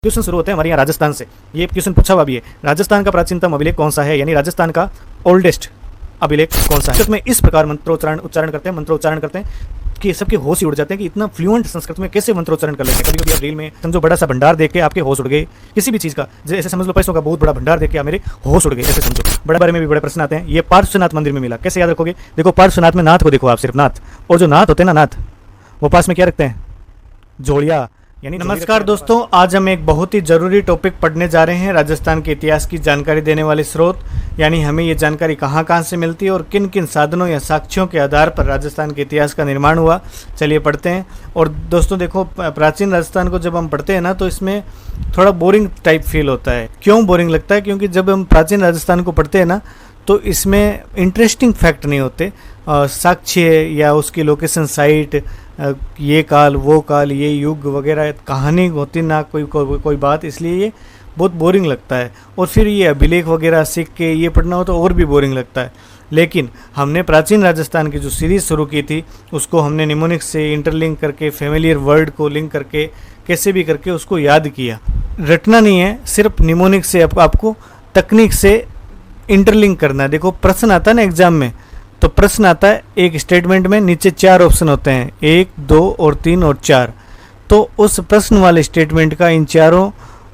Question शुरू होते हैं हमारे यहाँ राजस्थान से। ये क्वेश्चन पूछा हुआ भी है, राजस्थान का प्राचीनतम अभिलेख कौन सा है, यानी राजस्थान का ओल्डेस्ट अभिलेख कौन सा है। संस्कृत में इस प्रकार मंत्रोच्चारण करते हैं कि सबके होश ही उड़ जाते हैं कि इतना फ्लुएंट संस्कृत में कैसे मंत्रोच्चारण कर लेते हैं। कभी कभी आप रील में समझो बड़ा सा भंडार देख के आपके होश उड़ गए, किसी भी चीज़ का, जैसे समझ लो पैसों का बहुत बड़ा भंडार देख के मेरे होश उड़ गए, ऐसे समझो। बड़े बारे में भी बड़े प्रश्न आते हैं। ये पार्श्वनाथ मंदिर में मिला, कैसे याद रखोगे? देखो पार्श्वनाथ में नाथ को देखो आप, सिर्फ नाथ, और जो नाथ होते हैं ना, नाथ वो पास में क्या रखते हैं? जोड़िया। यानी नमस्कार दोस्तों, आज हम एक बहुत ही ज़रूरी टॉपिक पढ़ने जा रहे हैं। राजस्थान के इतिहास की जानकारी देने वाले स्रोत, यानी हमें ये जानकारी कहाँ कहाँ से मिलती है और किन किन साधनों या साक्ष्यों के आधार पर राजस्थान के इतिहास का निर्माण हुआ। चलिए पढ़ते हैं। और दोस्तों देखो, प्राचीन राजस्थान को जब हम पढ़ते हैं ना, तो इसमें थोड़ा बोरिंग टाइप फील होता है। क्यों बोरिंग लगता है? क्योंकि जब हम प्राचीन राजस्थान को पढ़ते हैं ना, तो इसमें इंटरेस्टिंग फैक्ट नहीं होते, साक्ष्य या उसकी लोकेशन साइट, ये काल वो काल, ये युग वगैरह कहानी होती ना, कोई बात, इसलिए ये बहुत बोरिंग लगता है। और फिर ये अभिलेख वगैरह सीख के ये पढ़ना हो तो और भी बोरिंग लगता है। लेकिन हमने प्राचीन राजस्थान की जो सीरीज़ शुरू की थी, उसको हमने निमोनिक्स से इंटरलिंक करके, फेमिलियर वर्ड को लिंक करके, कैसे भी करके उसको याद किया। रटना नहीं है, सिर्फ निमोनिक्स से आपको तकनीक से इंटरलिंक करना है। देखो प्रश्न आता है ना एग्जाम में, तो प्रश्न आता है एक स्टेटमेंट में, नीचे 4 ऑप्शन होते हैं, 1, 2 और 3 और 4। तो उस प्रश्न वाले स्टेटमेंट का इन चारों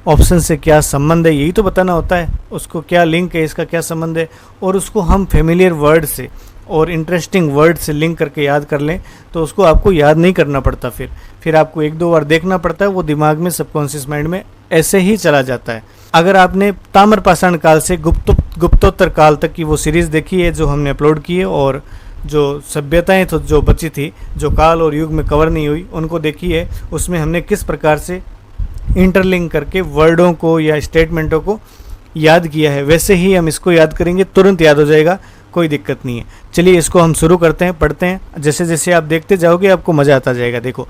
ऑप्शन से क्या संबंध है, यही तो बताना होता है। उसको क्या लिंक है, इसका क्या संबंध है, और उसको हम फेमिलियर वर्ड से और इंटरेस्टिंग वर्ड से लिंक करके याद कर लें, तो उसको आपको याद नहीं करना पड़ता। फिर आपको 1-2 बार देखना पड़ता है, वो दिमाग में, सबकॉन्शियस माइंड में ऐसे ही चला जाता है। अगर आपने ताम्रपाषाण काल से गुप्तोत्तर काल तक की वो सीरीज़ देखी है जो हमने अपलोड की है, और जो सभ्यताएं तो जो बची थी, जो काल और युग में कवर नहीं हुई, उनको देखी है, उसमें हमने किस प्रकार से इंटरलिंक करके वर्डों को या स्टेटमेंटों को याद किया है, वैसे ही हम इसको याद करेंगे, तुरंत याद हो जाएगा, कोई दिक्कत नहीं है। चलिए इसको हम शुरू करते हैं, पढ़ते हैं। जैसे जैसे आप देखते जाओगे आपको मज़ा आता जाएगा। देखो,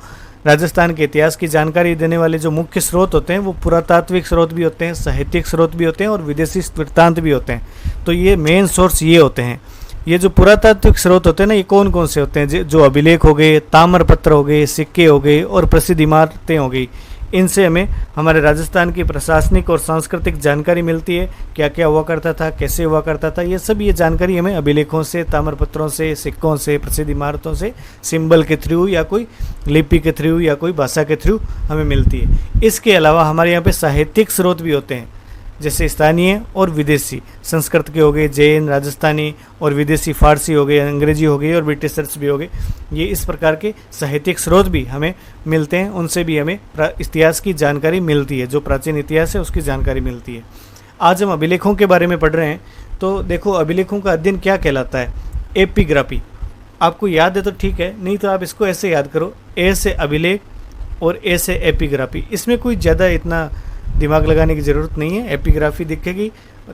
राजस्थान के इतिहास की जानकारी देने वाले जो मुख्य स्रोत होते हैं, वो पुरातात्विक स्रोत भी होते हैं, साहित्यिक स्रोत भी होते हैं और विदेशी वृत्तांत भी होते हैं। तो ये मेन सोर्स ये होते हैं। ये जो पुरातात्विक स्रोत होते हैं ना, ये कौन कौन से होते हैं? जो अभिलेख हो गए, ताम्रपत्र हो गए, सिक्के हो गए और प्रसिद्ध इमारतें हो गई। इनसे हमें हमारे राजस्थान की प्रशासनिक और सांस्कृतिक जानकारी मिलती है। क्या क्या हुआ करता था, कैसे हुआ करता था, ये जानकारी हमें अभिलेखों से, ताम्रपत्रों से, सिक्कों से, प्रसिद्ध इमारतों से, सिंबल के थ्रू या कोई लिपि के थ्रू या कोई भाषा के थ्रू हमें मिलती है। इसके अलावा हमारे यहाँ पे साहित्यिक स्रोत भी होते हैं, जैसे स्थानीय और विदेशी। संस्कृत के हो गए, जैन, राजस्थानी, और विदेशी फारसी हो गए, अंग्रेजी हो गई और ब्रिटिशर्स भी हो गए। ये इस प्रकार के साहित्यिक स्रोत भी हमें मिलते हैं, उनसे भी हमें इतिहास की जानकारी मिलती है, जो प्राचीन इतिहास है उसकी जानकारी मिलती है। आज हम अभिलेखों के बारे में पढ़ रहे हैं। तो देखो, अभिलेखों का अध्ययन क्या कहलाता है? एपिग्राफी। आपको याद है तो ठीक है, नहीं तो आप इसको ऐसे याद करो, ए से अभिलेख और ए से एपिग्राफी। इसमें कोई ज़्यादा इतना दिमाग लगाने की ज़रूरत नहीं है। एपिग्राफी दिखेगी,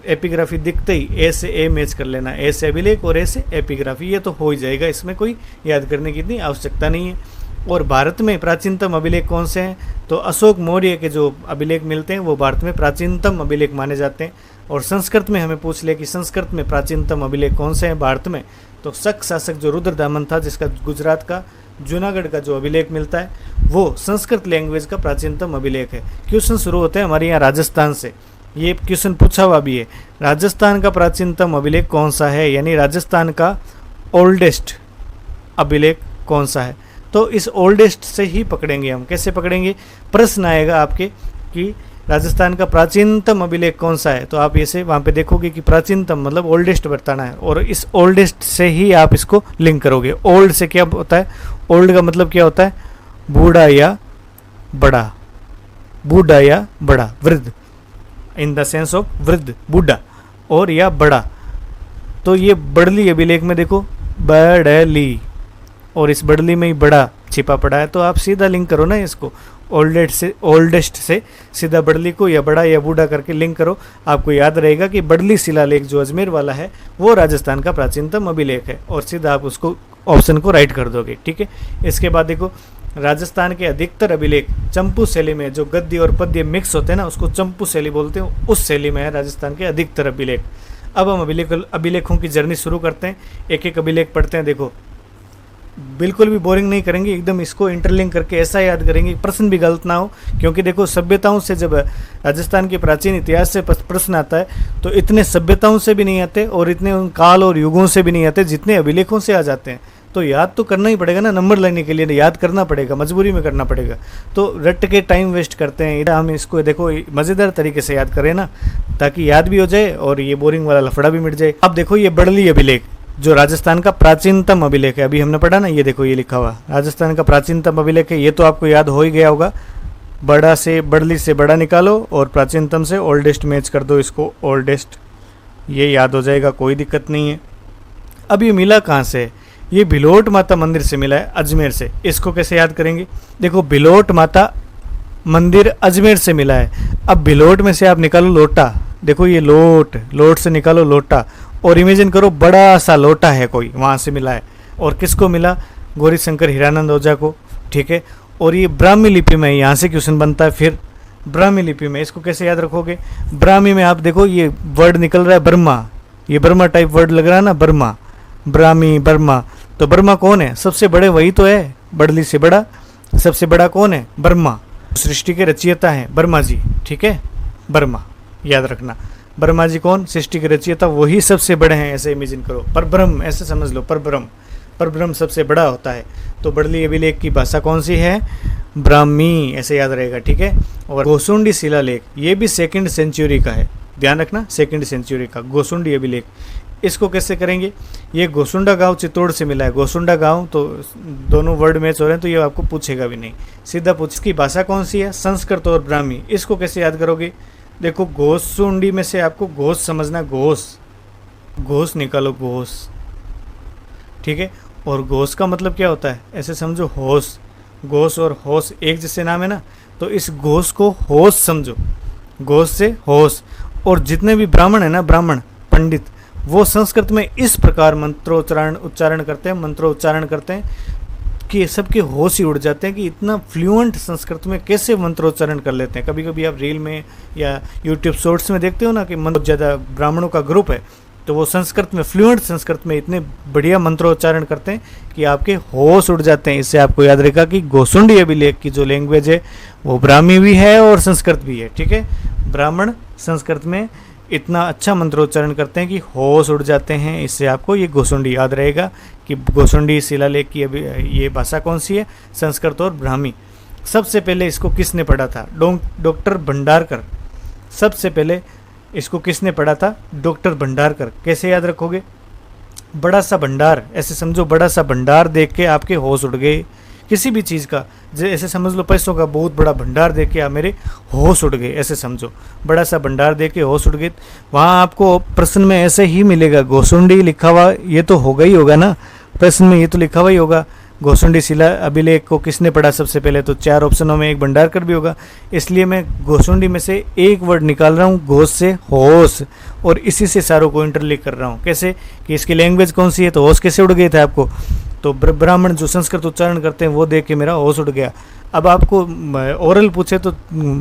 एपिग्राफी दिखते ही ए से ए मैच कर लेना, ए से अभिलेख और ए से एपिग्राफी, ये तो हो ही जाएगा। इसमें कोई याद करने की इतनी आवश्यकता नहीं है। और भारत में प्राचीनतम अभिलेख कौन से हैं? तो अशोक मौर्य के जो अभिलेख मिलते हैं वो भारत में प्राचीनतम अभिलेख माने जाते हैं। और संस्कृत में हमें पूछ ले कि संस्कृत में प्राचीनतम अभिलेख कौन से हैं भारत में, तो शक शासक जो रुद्रदामन था, जिसका गुजरात का जूनागढ़ का जो अभिलेख मिलता है, वो संस्कृत लैंग्वेज का प्राचीनतम अभिलेख है। क्वेश्चन शुरू होते हैं हमारे यहाँ राजस्थान से। ये क्वेश्चन पूछा हुआ भी है, राजस्थान का प्राचीनतम अभिलेख कौन सा है, यानी राजस्थान का ओल्डेस्ट अभिलेख कौन सा है। तो इस ओल्डेस्ट से ही पकड़ेंगे हम। कैसे पकड़ेंगे? प्रश्न आएगा आपके कि राजस्थान का प्राचीनतम अभिलेख कौन सा है, तो आप ऐसे वहाँ पे देखोगे कि प्राचीनतम मतलब ओल्डेस्ट बताना है, और इस ओल्डेस्ट से ही आप इसको लिंक करोगे। ओल्ड से क्या होता है? ओल्ड का मतलब क्या होता है? बूढ़ा या बड़ा, बूढ़ा या बड़ा, वृद्ध, इन द सेंस ऑफ वृद्ध, बूढ़ा और या बड़ा। तो ये बड़ली अभिलेख में देखो, बड़ली, और इस बड़ली में ही बड़ा छिपा पड़ा है, तो आप सीधा लिंक करो ना इसको, ओल्डेस्ट से सीधा बड़ली को या बड़ा या बूढ़ा करके लिंक करो। आपको याद रहेगा कि बड़ली शिलालेख जो अजमेर वाला है वो राजस्थान का प्राचीनतम अभिलेख है, और सीधा आप उसको ऑप्शन को राइट कर दोगे। ठीक है। इसके बाद देखो, राजस्थान के अधिकतर अभिलेख चंपू शैली में, जो गद्य और पद्य मिक्स होते हैं ना, उसको चंपू शैली बोलते हैं, उस शैली में है राजस्थान के अधिकतर अभिलेख। अब हम अभिलेखों की जर्नी शुरू करते हैं, एक एक अभिलेख पढ़ते हैं। देखो, बिल्कुल भी बोरिंग नहीं करेंगे, एकदम इसको इंटरलिंक करके ऐसा याद करेंगे प्रश्न भी गलत ना हो। क्योंकि देखो सभ्यताओं से जब राजस्थान के प्राचीन इतिहास से प्रश्न आता है तो इतने सभ्यताओं से भी नहीं आते और इतने उन काल और युगों से भी नहीं आते जितने अभिलेखों से आ जाते हैं। तो याद तो करना ही पड़ेगा ना, नंबर लेने के लिए याद करना पड़ेगा, मजबूरी में करना पड़ेगा। तो रट के टाइम वेस्ट करते हैं, हम इसको देखो मज़ेदार तरीके से याद करें ना, ताकि याद भी हो जाए और ये बोरिंग वाला लफड़ा भी मिट जाए। अब देखो ये बड़ली अभिलेख जो राजस्थान का प्राचीनतम अभिलेख है, अभी हमने पढ़ा ना, ये देखो ये लिखा हुआ राजस्थान का प्राचीनतम अभिलेख है। ये तो आपको याद हो ही गया होगा। बड़ा से बड़ली से बड़ा निकालो और प्राचीनतम से ओल्डेस्ट मैच कर दो, इसको ओल्डेस्ट, ये याद हो जाएगा, कोई दिक्कत नहीं है। अब ये मिला कहाँ से? ये भिलोट माता मंदिर से मिला है, अजमेर से। इसको कैसे याद करेंगे? देखो भिलोट माता मंदिर अजमेर से मिला है। अब भिलोट में से आप निकालो लोटा, देखो ये लोट, लोट से निकालो लोटा और इमेजिन करो बड़ा सा लोटा है कोई, वहाँ से मिला है। और किसको मिला? गौरी शंकर हीरानंद ओझा को, ठीक है। और ये ब्राह्मी लिपि में, यहाँ से क्वेश्चन बनता है फिर ब्राह्मी लिपि में। इसको कैसे याद रखोगे? ब्राह्मी में आप देखो ये वर्ड निकल रहा है बर्मा, ये बर्मा टाइप वर्ड लग रहा है ना, बर्मा, ब्राह्मी, बर्मा। तो बर्मा कौन है? सबसे बड़े वही तो है, बड़ली से बड़ा। सबसे बड़ा कौन है? बर्मा। सृष्टि के रचयिता हैं बर्मा जी, ठीक है, बर्मा याद रखना। बर्मा जी कौन? सृष्टि के रचयिता, वही सबसे बड़े हैं, ऐसे इमेजिन करो। परब्रह्म ऐसे समझ लो, परब्रह्म, परब्रह्म सबसे बड़ा होता है। तो बड़ली अभिलेख की भाषा कौन सी है? ब्राह्मी, ऐसे याद रहेगा, ठीक है। और गोसुंडी शिलालेख, ये भी 2nd सेंचुरी का है, ध्यान रखना, 2nd सेंचुरी का गोसुंडी अभिलेख। इसको कैसे करेंगे? ये गोसुंडा गांव चित्तौड़ से मिला है, गोसुंडा गांव, तो दोनों वर्ड मैच हो रहे हैं तो ये आपको पूछेगा भी नहीं, सीधा पूछ। इसकी भाषा कौन सी है? संस्कृत और ब्राह्मी। इसको कैसे याद करोगे? देखो गोसुंडी में से आपको घोष समझना, घोष, घोष निकालो, घोष, ठीक है। और घोष का मतलब क्या होता है? ऐसे समझो होश, घोष और होश एक जैसे नाम है ना, तो इस घोष को होश समझो, घोष से होश। और जितने भी ब्राह्मण है ना, ब्राह्मण पंडित, वो संस्कृत में इस प्रकार उच्चारण करते हैं, मंत्रोच्चारण करते हैं कि सबके होश ही उड़ जाते हैं कि इतना फ्लुएंट संस्कृत में कैसे मंत्रोच्चारण कर लेते हैं। कभी कभी आप रील में या यूट्यूब शॉर्ट्स में देखते हो ना कि बहुत ज़्यादा ब्राह्मणों का ग्रुप है, तो वो संस्कृत में, फ्लुएंट संस्कृत में इतने बढ़िया मंत्रोच्चारण करते हैं कि आपके होश उड़ जाते हैं। इससे आपको याद रहेगा कि गोसुंडी अभिलेख की जो लैंग्वेज है वो ब्राह्मी भी है और संस्कृत भी है, ठीक है। ब्राह्मण संस्कृत में इतना अच्छा मंत्रोच्चारण करते हैं कि होश उड़ जाते हैं। इससे आपको ये गोसुंडी याद रहेगा कि गोसुंडी शिलालेख की अभी ये भाषा कौन सी है? संस्कृत और ब्राह्मी। सबसे पहले इसको किसने पढ़ा था? डॉक्टर भंडारकर। सबसे पहले इसको किसने पढ़ा था? डॉक्टर भंडारकर। कैसे याद रखोगे? बड़ा सा भंडार, ऐसे समझो, बड़ा सा भंडार देख के आपके होश उड़ गए, किसी भी चीज़ का, ऐसे समझ लो पैसों का बहुत बड़ा भंडार देख के मेरे होश उड़ गए, ऐसे समझो, बड़ा सा भंडार देख के होश उड़ गए। वहाँ आपको प्रश्न में ऐसे ही मिलेगा, गोसुंडी लिखा हुआ, ये तो होगा ही होगा ना, प्रश्न में ये तो लिखा हुआ ही होगा। गोसुंडी शिला अभिलेख को किसने पढ़ा सबसे पहले? तो 4 ऑप्शनों में एक भंडारकर भी होगा। इसलिए मैं गोसुंडी में से एक वर्ड निकाल रहा हूँ, घोष से होश, और इसी से सारों को इंटरलिंक कर रहा हूँ। कैसे? कि इसकी लैंग्वेज कौन सी है, तो होश कैसे उड़ गए थे आपको? तो ब्राह्मण जो संस्कृत उच्चारण करते हैं वो देख के मेरा होश उड़ गया। अब आपको ओरल पूछे तो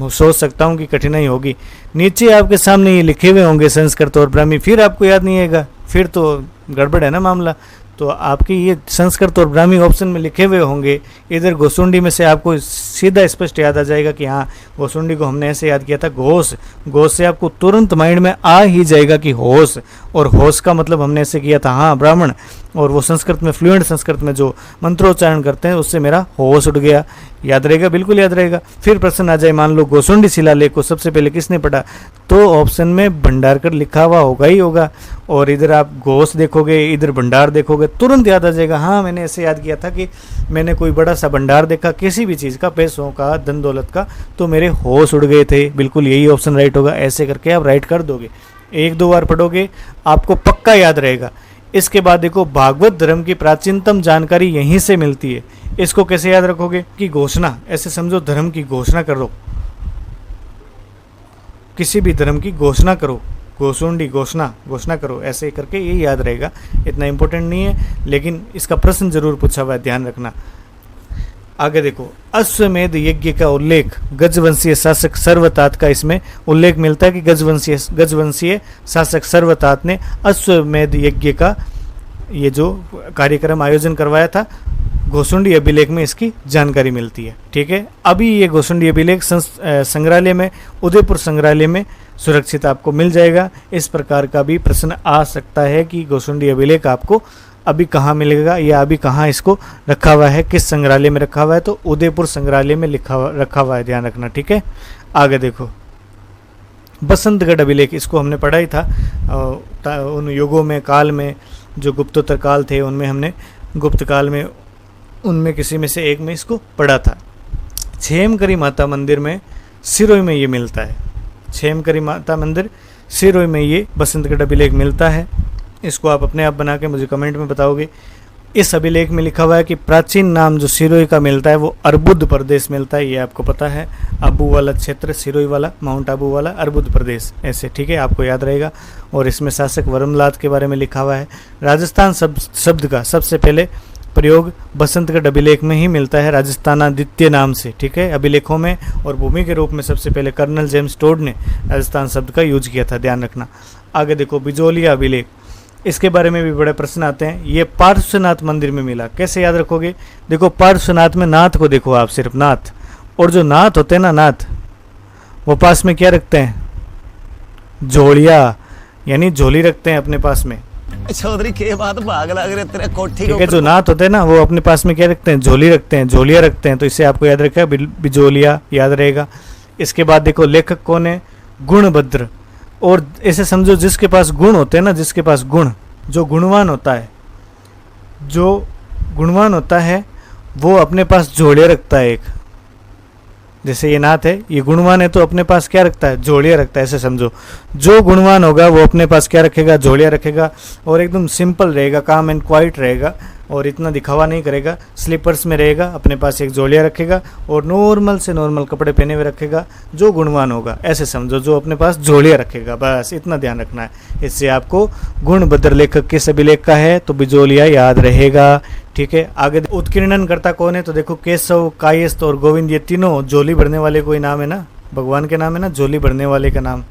सोच सकता हूँ कि कठिनाई होगी। नीचे आपके सामने ये लिखे हुए होंगे संस्कृत और ब्राह्मी, फिर आपको याद नहीं आएगा, फिर तो गड़बड़ है ना मामला। तो आपके ये संस्कृत और ब्राह्मी ऑप्शन में लिखे हुए होंगे, इधर गोसुंडी में से आपको सीधा स्पष्ट याद आ जाएगा कि हाँ, गोसुंडी को हमने ऐसे याद किया था, घोष। घोष से आपको तुरंत माइंड में आ ही जाएगा कि होश, और होश का मतलब हमने ऐसे किया था, हाँ, ब्राह्मण। और वो संस्कृत में, फ्लुएंट संस्कृत में जो मंत्रोच्चारण करते हैं, उससे मेरा होश उड़ गया। याद रहेगा, बिल्कुल याद रहेगा। फिर प्रश्न आ जाए, मान लो गोसुंडी शिलालेख को सबसे पहले किसने पढ़ा, तो ऑप्शन में भंडारकर लिखा हुआ होगा ही होगा। और इधर आप घोष देखोगे, इधर भंडार देखोगे, तुरंत याद आ जाएगा, हाँ, मैंने ऐसे याद किया था कि मैंने कोई बड़ा सा भंडार देखा किसी भी चीज़ का, पैसों का, धन दौलत का, तो मेरे होश उड़ गए थे। बिल्कुल यही ऑप्शन राइट होगा। ऐसे करके आप राइट कर दोगे, 1-2 बार पढ़ोगे, आपको पक्का याद रहेगा। इसके बाद देखो, भागवत धर्म की प्राचीनतम जानकारी यहीं से मिलती है। इसको कैसे याद रखोगे? कि घोषणा, ऐसे समझो धर्म की घोषणा करो, किसी भी धर्म की घोषणा करो, गोसुंडी घोषणा करो, ऐसे करके ये याद रहेगा। इतना इंपॉर्टेंट नहीं है, लेकिन इसका प्रश्न जरूर पूछा हुआ है, ध्यान रखना। आगे देखो, अश्वमेध यज्ञ का उल्लेख गजवंशीय शासक सर्वतात का इसमें उल्लेख मिलता है कि गजवंशीय शासक सर्वतात ने अश्वमेध यज्ञ का ये जो कार्यक्रम आयोजन करवाया था, घोसुंडी अभिलेख में इसकी जानकारी मिलती है। ठीक है, अभी ये घोसुंडी अभिलेख संग्रहालय में, उदयपुर संग्रहालय में सुरक्षित आपको मिल जाएगा। इस प्रकार का भी प्रश्न आ सकता है कि घोसुंडी अभिलेख आपको अभी कहाँ मिलेगा या अभी कहाँ इसको रखा हुआ है, किस संग्रहालय में रखा हुआ है, तो उदयपुर संग्रहालय में रखा हुआ है, ध्यान रखना। ठीक है, आगे देखो बसंतगढ़ अभिलेख, इसको हमने पढ़ा ही था उन युगों में, काल में, जो गुप्तोत्तर काल थे उनमें हमने गुप्त काल में उनमें किसी में से एक में इसको पढ़ा था। छेमकरी माता मंदिर में सिरोही में ये मिलता है। छेमकरी माता मंदिर सिरोही में ये बसंतगढ़ अभिलेख मिलता है। इसको आप अपने आप बना के मुझे कमेंट में बताओगे। इस अभिलेख में लिखा हुआ है कि प्राचीन नाम जो सिरोही का मिलता है वो अर्बुद प्रदेश मिलता है, ये आपको पता है। आबू वाला क्षेत्र, सिरोही वाला, माउंट आबू वाला, अर्बुद प्रदेश, ऐसे। ठीक है, आपको याद रहेगा। और इसमें शासक वर्मलात के बारे में लिखा हुआ है। राजस्थान शब्द का सबसे पहले प्रयोग बसंतगढ़ अभिलेख में ही मिलता है, राजस्थानादित्य नाम से। ठीक है, अभिलेखों में और भूमि के रूप में सबसे पहले कर्नल जेम्स टोड ने राजस्थान शब्द का यूज किया था, ध्यान रखना। आगे देखो बिजोलिया अभिलेख, इसके बारे में भी बड़े प्रश्न आते हैं। ये पार्श्वनाथ मंदिर में मिला, कैसे याद रखोगे? देखो पार्श्वनाथ में नाथ को देखो आप, सिर्फ नाथ, और जो नाथ होते हैं ना, नाथ, वो पास में क्या रखते हैं? झोलिया, यानी झोली रखते हैं अपने पास में। चौधरी के बाद भाग लग रहे तेरे कोठी। ठीक है, जो नाथ होते हैं ना वो अपने पास में क्या रखते हैं? झोली रखते हैं, झोलिया रखते हैं। तो इससे आपको याद रखेगा, बिजोलिया याद रहेगा। इसके बाद देखो लेखक कौन है? गुणभद्र। और ऐसे समझो जिसके पास गुण होते हैं ना, जिसके पास गुण, जो गुणवान होता है, जो गुणवान होता है वो अपने पास झोलिया रखता है एक। जैसे ये नाथ है, ये गुणवान है तो अपने पास क्या रखता है? झोलिया रखता है, ऐसे समझो। जो गुणवान होगा वो अपने पास क्या रखेगा? झोलिया रखेगा। और एकदम सिंपल रहेगा, काम एंड क्वाइट रहेगा, और इतना दिखावा नहीं करेगा, स्लीपर्स में रहेगा, अपने पास एक झोलिया रखेगा और नॉर्मल से नॉर्मल कपड़े पहने हुए रखेगा, जो गुणवान होगा, ऐसे समझो, जो अपने पास झोलिया रखेगा, बस इतना ध्यान रखना है। इससे आपको गुणभद्र लेखक किस अभिलेख का है? तो बिजोलिया याद रहेगा। ठीक है, आगे उत्कीर्णन करता कौन है? तो देखो केशव, कायस्थ और गोविंद, ये तीनों झोली भरने वाले कोई नाम है ना, भगवान के नाम है ना, झोली भरने वाले का नाम।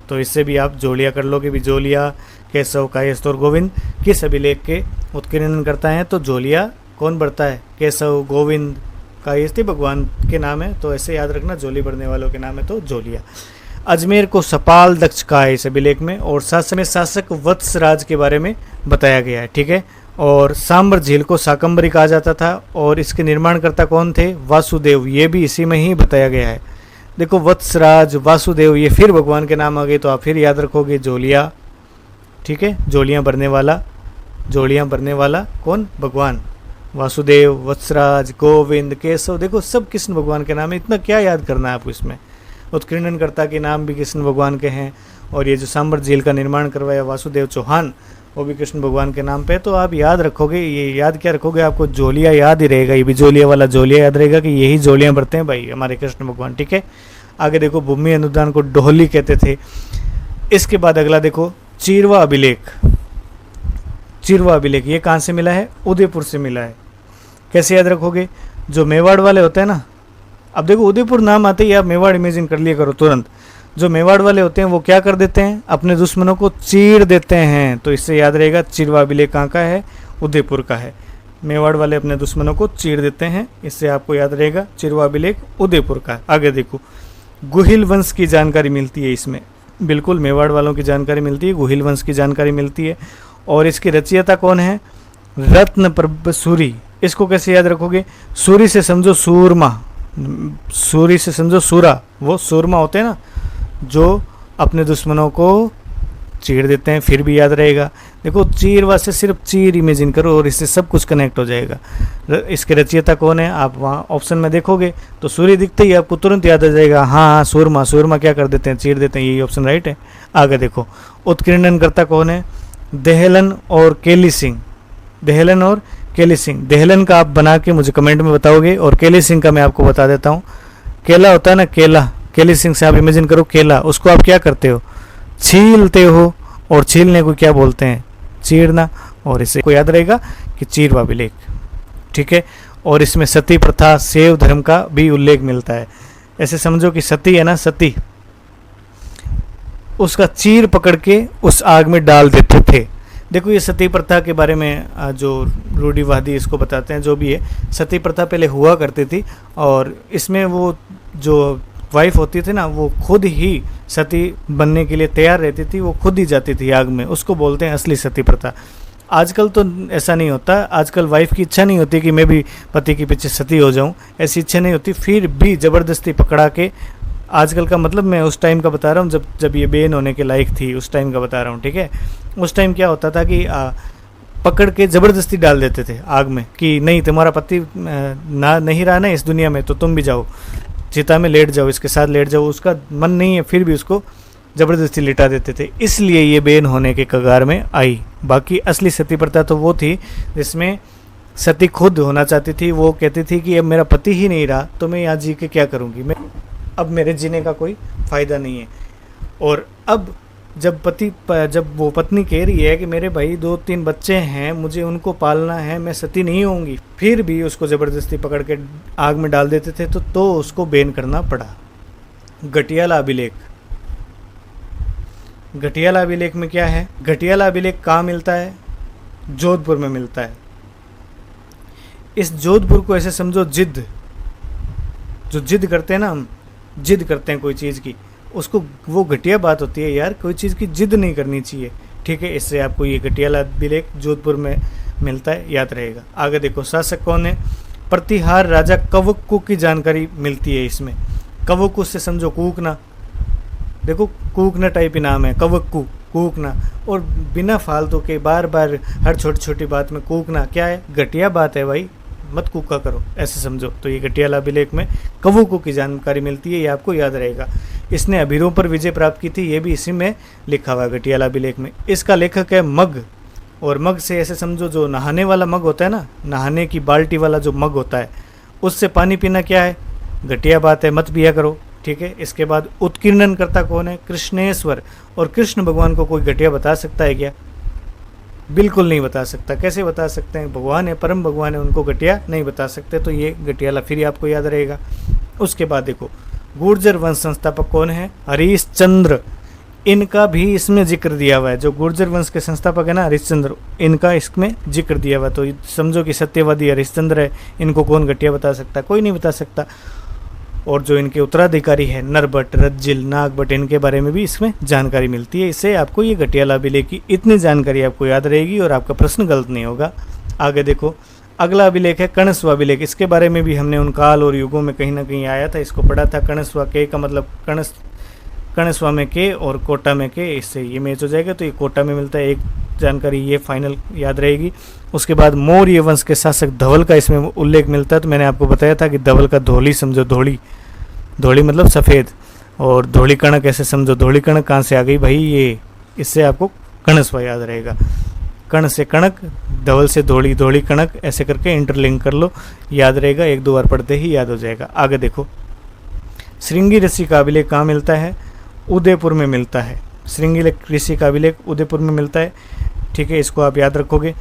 तो इससे भी आप जोड़िया कर लोगे, बिजोलिया, केशव, कायस्थ और गोविंद किस अभिलेख के उत्कीर्णन करता है? तो झोलिया कौन भरता है? केशव, गोविंद, कायस्थ भगवान के नाम है, तो ऐसे याद रखना, झोली भरने वालों के नाम है तो झोलिया। अजमेर को सपाल दक्ष कहा है इस अभिलेख में, और शासक वत्सराज के बारे में बताया गया है। ठीक है, और सांबर झील को शाकंभरी कहा जाता था, और इसके निर्माणकर्ता कौन थे? वासुदेव, ये भी इसी में ही बताया गया है। देखो वत्सराज, वासुदेव, ये फिर भगवान के नाम आ गए, तो आप फिर याद रखोगे झोलिया। ठीक है, झोलियाँ भरने वाला, झोलियाँ भरने वाला कौन? भगवान। वासुदेव, वत्सराज, गोविंद, केशव, देखो सब कृष्ण भगवान के नाम है, इतना क्या याद करना है आपको इसमें। उत्कीर्णनकर्ता के नाम भी कृष्ण भगवान के हैं, और ये जो सांबर झील का निर्माण करवाया वासुदेव चौहान, वो भी कृष्ण भगवान के नाम पे। तो आप याद रखोगे, ये याद क्या रखोगे? आपको झोलिया याद ही रहेगा, ये बिजोलिया वाला झोलिया याद रहेगा कि यही झोलियाँ भरते हैं भाई हमारे कृष्ण भगवान। ठीक है, आगे देखो भूमि अनुदान को डोहली कहते थे। इसके बाद अगला देखो चिरवा अभिलेख। चिरवा अभिलेख ये कहाँ से मिला है? उदयपुर से मिला है। कैसे याद रखोगे? जो मेवाड़ वाले होते हैं ना, अब देखो उदयपुर नाम आते ही आप मेवाड़ इमेजिन कर लिया करो तुरंत। जो मेवाड़ वाले होते हैं वो क्या कर देते हैं? अपने दुश्मनों को चीर देते हैं। तो इससे याद रहेगा चिरवा अभिलेख कहाँ का है? उदयपुर का है। मेवाड़ वाले अपने दुश्मनों को चीर देते हैं, इससे आपको याद रहेगा चिरवा अभिलेख उदयपुर का है। आगे देखो गुहिल वंश की जानकारी मिलती है इसमें, बिल्कुल मेवाड़ वालों की जानकारी मिलती है, गुहिल वंश की जानकारी मिलती है। और इसकी रचयिता कौन है? रत्न प्रभ सूरी। इसको कैसे याद रखोगे? सूरी से समझो सूरमा, सूरी से समझो सूरा, वो सूरमा होते हैं ना जो अपने दुश्मनों को चीर देते हैं, फिर भी याद रहेगा। देखो चीरवा से सिर्फ चीर इमेजिन करो और इससे सब कुछ कनेक्ट हो जाएगा। इसके रचयिता कौन है? आप वहाँ ऑप्शन में देखोगे तो सूर्य दिखते ही आपको तुरंत याद आ जाएगा, हाँ सूरमा। सूरमा क्या कर देते हैं? चीर देते हैं, यही ऑप्शन राइट है। आगे देखो उत्कीर्णनकर्ता कौन है? देहलन और केली सिंह। देहलन और केली सिंह। देहलन का आप बना के मुझे कमेंट में बताओगे, और केली सिंह का मैं आपको बता देता हूँ। केला होता है ना, केला, केली सिंह से आप इमेजिन करो केला, उसको आप क्या करते हो? छीलते हो, और छीलने को क्या बोलते हैं? चीरना। और इससे को याद रहेगा कि चीरवा अभिलेख। ठीक है, और इसमें सती प्रथा, शैव धर्म का भी उल्लेख मिलता है। ऐसे समझो कि सती है ना, सती, उसका चीर पकड़ के उस आग में डाल देते थे। देखो ये सती प्रथा के बारे में जो रूढ़िवादी इसको बताते हैं, जो भी है, सती प्रथा पहले हुआ करती थी और इसमें वो जो वाइफ होती थी ना, वो खुद ही सती बनने के लिए तैयार रहती थी, वो खुद ही जाती थी आग में, उसको बोलते हैं असली सती प्रथा। आजकल तो ऐसा नहीं होता, आजकल वाइफ की इच्छा नहीं होती कि मैं भी पति के पीछे सती हो जाऊं, ऐसी इच्छा नहीं होती, फिर भी ज़बरदस्ती पकड़ा के, आजकल का मतलब मैं उस टाइम का बता रहा हूँ जब ये बेन होने के लायक थी, उस टाइम का बता रहा हूँ, ठीक है। उस टाइम क्या होता था कि पकड़ के ज़बरदस्ती डाल देते थे आग में कि नहीं तुम्हारा पति ना नहीं रहा ना इस दुनिया में, तो तुम भी जाओ चिता में लेट जाओ, इसके साथ लेट जाओ। उसका मन नहीं है फिर भी उसको ज़बरदस्ती लिटा देते थे, इसलिए ये बेन होने के कगार में आई। बाकी असली सती प्रथा तो वो थी जिसमें सती खुद होना चाहती थी, वो कहती थी कि अब मेरा पति ही नहीं रहा तो मैं यहाँ जी के क्या करूँगी, मैं अब मेरे जीने का कोई फ़ायदा नहीं है। और अब जब वो पत्नी कह रही है कि मेरे भाई 2-3 बच्चे हैं, मुझे उनको पालना है, मैं सती नहीं होंगी, फिर भी उसको ज़बरदस्ती पकड़ के आग में डाल देते थे, तो उसको बेन करना पड़ा। घटियाला अभिलेख, घटियाला अभिलेख में क्या है? घटियाला अभिलेख कहाँ मिलता है? जोधपुर में मिलता है। इस जोधपुर को ऐसे समझो जिद, जो जिद करते हैं ना हम, जिद करते हैं कोई चीज़ की, उसको वो घटिया बात होती है यार, कोई चीज़ की जिद नहीं करनी चाहिए, ठीक है। इससे आपको ये घटियाला अभिलेख जोधपुर में मिलता है, याद रहेगा। आगे देखो, शासक कौन है? प्रतिहार राजा कवक्कू की जानकारी मिलती है इसमें। कवक्कू से समझो कूकना, देखो कूकना टाइप ही नाम है, कवक्कू, कूकना। और बिना फालतू के बार बार हर छोटी छोटी बात में कूकना क्या है? घटिया बात है भाई, मत कूका करो, ऐसे समझो। तो ये घटियाला अभिलेख में कवक्कू की जानकारी मिलती है, ये आपको याद रहेगा। इसने अभीरों पर विजय प्राप्त की थी, ये भी इसी में लिखा हुआ है घटियाला अभिलेख में। इसका लेखक है मग, और मग से ऐसे समझो जो नहाने वाला मग होता है ना, नहाने की बाल्टी वाला जो मग होता है, उससे पानी पीना क्या है? घटिया बात है, मत पिया करो, ठीक है। इसके बाद उत्कीर्णन करता कौन है? कृष्णेश्वर। और कृष्ण भगवान को कोई घटिया बता सकता है क्या? बिल्कुल नहीं बता सकता। कैसे बता सकते हैं? भगवान है, परम भगवान है, उनको घटिया नहीं बता सकते। तो ये घटियाला फिर आपको याद रहेगा। उसके बाद देखो, गुर्जर वंश संस्थापक कौन है? हरिश्चंद्र। इनका भी इसमें जिक्र दिया हुआ है। जो गुर्जर वंश के संस्थापक है ना, हरिश्चंद्र, इनका इसमें जिक्र दिया हुआ है। तो समझो कि सत्यवादी हरिश्चंद्र है, इनको कौन घटिया बता सकता है? कोई नहीं बता सकता। और जो इनके उत्तराधिकारी है नरभट्ट, रज्जिल, नागभट्ट, इनके बारे में भी इसमें जानकारी मिलती है। इससे आपको ये घटियाला अभिलेख की इतनी जानकारी आपको याद रहेगी और आपका प्रश्न गलत नहीं होगा। आगे देखो, अगला अभिलेख है कणस्व अभिलेख। इसके बारे में भी हमने उन काल और युगों में कहीं ना कहीं आया था, इसको पढ़ा था। कणस्व के का मतलब कणस्व में के और कोटा में के, इससे ये मैच हो जाएगा। तो ये कोटा में मिलता है, एक जानकारी ये फाइनल याद रहेगी। उसके बाद मौर्य वंश के शासक धवल का इसमें उल्लेख मिलता है। तो मैंने आपको बताया था कि धवल का धौली समझो, धौली, धौली मतलब सफ़ेद, और धौली कणक ऐसे समझो। धौली कणक कहाँ से आ गई भाई? ये, इससे आपको कणस्व याद रहेगा। कण से कणक, धवल से धौली, धौली कणक, ऐसे करके इंटरलिंक कर लो, याद रहेगा। 1-2 बार पढ़ते ही याद हो जाएगा। आगे देखो, श्रृंगी ऋषि का अभिलेख कहाँ मिलता है? उदयपुर में मिलता है। श्रृंगी ऋषि का अभिलेख उदयपुर में मिलता है, ठीक है। इसको आप याद रखोगे।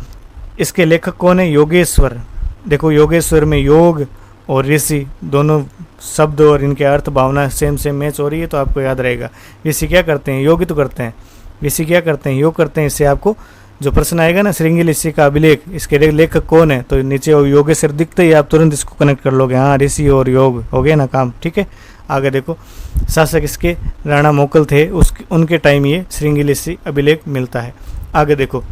इसके लेखक कौन है? योगेश्वर। देखो, योगेश्वर में योग और ऋषि दोनों शब्द और इनके अर्थ भावना सेम मैच हो रही है, तो आपको याद रहेगा। ऋषि क्या करते हैं? योग तो करते हैं। ऋषि क्या करते हैं? योग करते हैं। इससे आपको जो प्रश्न आएगा ना, श्रृंगी ऋषि का अभिलेख, इसके लेखक कौन है, तो नीचे योगेश्वर दिखते ही आप तुरंत इसको कनेक्ट कर लोगे। हाँ, ऋषि और योग हो गया ना काम, ठीक है। आगे देखो, शासक इसके राणा मोकल थे, उनके टाइम ये श्रृंगी ऋषि अभिलेख मिलता है। आगे देखो,